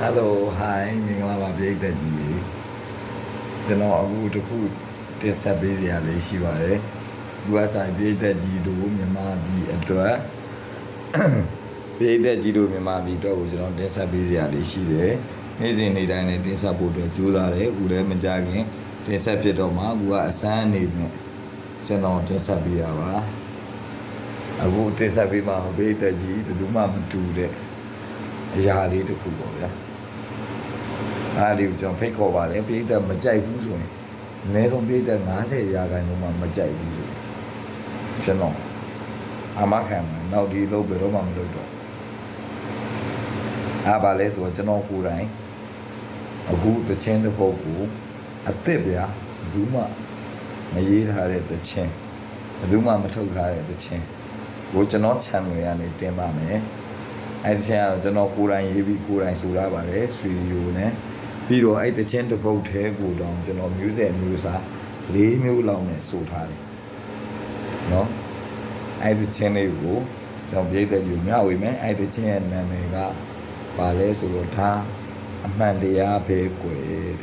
Hello hi မင်္ဂလာပါပြည်သက်ကြီးကျွန်တော်အခုတခုတင်ဆက်ပေးစရာလေးရှိပါတယ် USA ပြည်သက်ကြီးတို့မြန်မာပြည်အတွက်ပြည်သက်ကြီးတို့မြန်မာပြည်အတွက်ကိုကျွန်တော်တင်ဆက်ပေးစရာလေးရှိတယ်နေ့စဉ်နေ့တိုင်းနဲ့တင်ဆက်ဖို့အတွက်ကြိုးစားတယ်အခုလည်းမကြခင်တင်ဆက်ဖြစ်တော့မှအခုကအစမ်းအနေနဲ့ကျွန်တော်တင်ဆက်ပေးရပါအခုတင်ဆက်ပေးမှာပြည်သက်ကြီးဘယ်သူမှမတူတဲ့အရာလေးတစ်ခုပေါ့ဗျာအားလေးကိုကျွန်တော်ဖိတ်ခေါ်ပါလေပြည်သက်မကြိုက်ဘူးဆိုရင်အနည်းဆုံးပြည်သက်90ရာခိုင်နှုန်းမှမကြိုက်ဘူးဆိုကျွန်တော်အမခံမှာနောက်ဒီလုပ်ဘယ်တော့မှမလုပ်တော့အားပါလဲဆိုတော့ကျွန်တော်ကိုယ်တိုင်အခုတချင်းတစ်ပုဒ်ကိုအသစ်ဗျာဘယ်သူမှမရေးထားတဲ့တချင်းဘယ်သူမှမထုတ်ထားတဲ့တချင်းကိုကျွန်တော် channel ရနေတင်ပါမယ်အဲ့ဒီချင်းကတော့ကျွန်တော်ကိုယ်တိုင်ရေးပြီးကိုယ်တိုင်ဆိုရပါတယ်စတူဒီယိုနဲ့ပြီးတော့အဲ့တချင်းတစ်ပုဒ်ထဲကိုတောင်ကျွန်တော် music မျိုးစား၄မျိုးလောက်နဲ့ဆိုထားတယ်နော်အဲ့ဒီချင်းလေးကိုကျွန်တော်ပြည်သက်ယူမျှဝေမယ်အဲ့ဒီချင်းရဲ့နာမည်ကပါလဲဆိုတော့ဒါအမှန်တရားပဲကွယ်တဲ့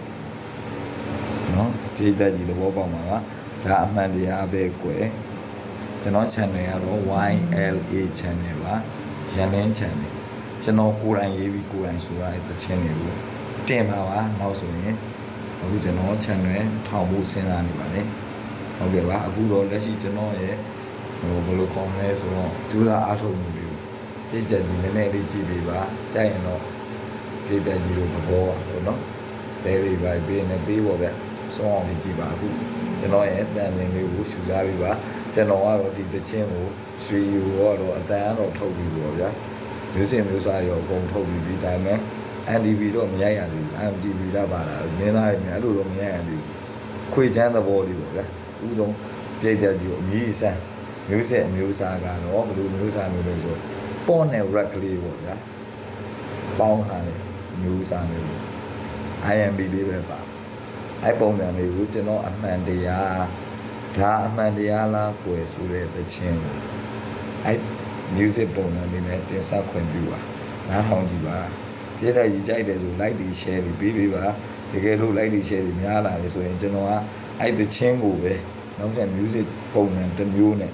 နော်ပြည်သက်ကြီးသဘောပေါက်မှာပါဒါအမှန်တရားပဲကွယ်ကျွန်တော် channel ကတော့ YLA channel ပါရန်လင်း channel ကျွန်တော်ကိုယ်တိုင်ရေးပြီးကိုယ်တိုင်ဆိုရတဲ့တချင်းတွေကိုတင်ပါပါနောက်ဆိုရင်အခုကျွန်တော် channel ထောင်ဖို့စဉ်းစားနေပါတယ်ဟုတ်ကဲ့ပါအခုတော့လက်ရှိကျွန်တော်ရဲ့ဘယ်လိုခေါ်မလဲဆိုတော့ကျူးစာအားထုတ်မှုတွေကိုပြည့်ကျက်ကြီးနည်းနည်းလေးကြည့်ပေးပါကြိုက်ရင်တော့ပြည့်ကျက်ကြီးလို့သဘောပါတော့เนาะတဲလေးပါပေးနေပေးပေါ့ဗျစောင်းအောင်ကြည့်ပါအခုကျွန်တော်ရဲ့တန်လင်းလေးကိုရှူစားပေးပါကျွန်တော်ကတော့ဒီတချင်းကိုရွှေယူတော့အတန်ကတော့ထုတ်ပြီးပေါ့ဗျာမျိုးစင်မျိုးစားရောအကုန်ထုတ်ပြီးပြီးတိုင်းမဲ့ NDB တော့မရိုက်ရသေးဘူး MTV လာပါလားနင်းသားရမြအဲ့လိုတော့မရိုက်ရသေးဘူးခွေချမ်းသဘောလေးပေါ့ဗျာဥဆုံးပြည့်တဲ့ကြီးကိုအမြည်စမ်းမျိုးစင်အမျိုးစားကတော့ဘယ်လိုမျိုးစားမျိုးလဲဆိုပေါ့နဲ့ rack ကလေးပေါ့ဗျာပေါင်းထားတဲ့မျိုးစားမျိုး IMB လေးပဲပါအဲ့ပုံစံလေးကိုကျွန်တော်အမှန်တရားဒါအမှန်တရားလားကိုယ်ဆိုတဲ့တခြင်းကိုအဲ့ music ပုံစံလေးနဲ့တင်ဆက်ခွင့်ပြုပါနားထောင်ကြည့်ပါပြည့်တဲ့ကြီးကြိုက်တယ်ဆို like တွေ share တွေပေးပေးပါတကယ်လို့ like တွေ share တွေများလာတယ်ဆိုရင်ကျွန်တော်ကအဲ့တခြင်းကိုပဲနောက်ထပ် music ပုံစံတစ်မျိုးနဲ့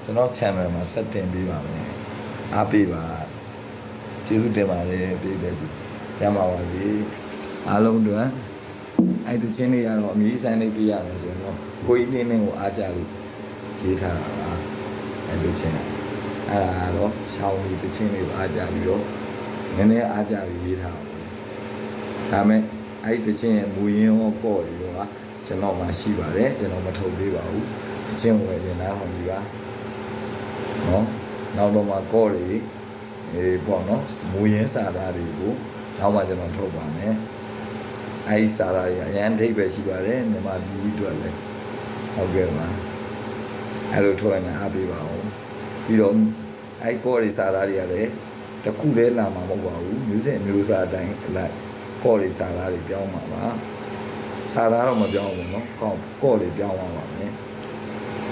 ကျွန်တော် channel မှာဆက်တင်ပေးပါမယ်အားပေးပါကျေးဇူးတင်ပါတယ်ပြည့်တဲ့ကြီးကျမ်းပါပါစေအားလုံးတို့အဲ့တချင်းလေးကတော့အမြည်ဆိုင်လေးပြရမယ်ဆိုရင်တော့ကိုကြီးနေနေကိုအားကြလို့ရေးထားတာပါအဲ့တချင်းအဲ့ဒါတော့ရှောင်းပြီးတချင်းလေးကိုအားကြပြီးတော့နည်းနည်းအားကြပြီးရေးထားတာဒါမဲ့အဲ့တချင်းရဲ့မူရင်းဟောပေါ့တွေတော့ကျွန်တော်မှရှိပါတယ်ကျွန်တော်မထုတ်သေးပါဘူးတချင်းဝယ်ရင်နားထောင်ပြီးပါနော်နောက်တော့မှကော့တွေပေါ့နော်မူရင်းစာသားတွေကိုနောက်မှကျွန်တော်ထုတ်ပါမယ်အဲ့ဒီစာရာကြီးအရန်ဒိတ်ပဲရှိပါတယ်မြန်မာပြည်အတွက်လည်းဟုတ်ကဲ့ပါအဲ့လိုထုတ်ရင်အားပေးပါဦးပြီးတော့အဲ့ကော်ရီစာရာတွေကလည်းတခုတည်းလာမှာမဟုတ်ပါဘူးမျိုးစစ်မျိုးစားအတိုင်းလိုက်ကော်ရီစာရာတွေပြောင်းမှာပါစာရာတော့မပြောင်းဘူးเนาะကော်ရီပြောင်းသွားပါမယ်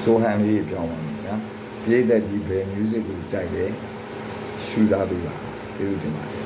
ဆိုဟန်လေးပြောင်းပါမယ်ဗျာပြည်သက်ကြီးဘယ်မျိုးစစ်ကိုကြိုက်လဲရှူစားပေးပါကျေးဇူးတင်ပါတယ်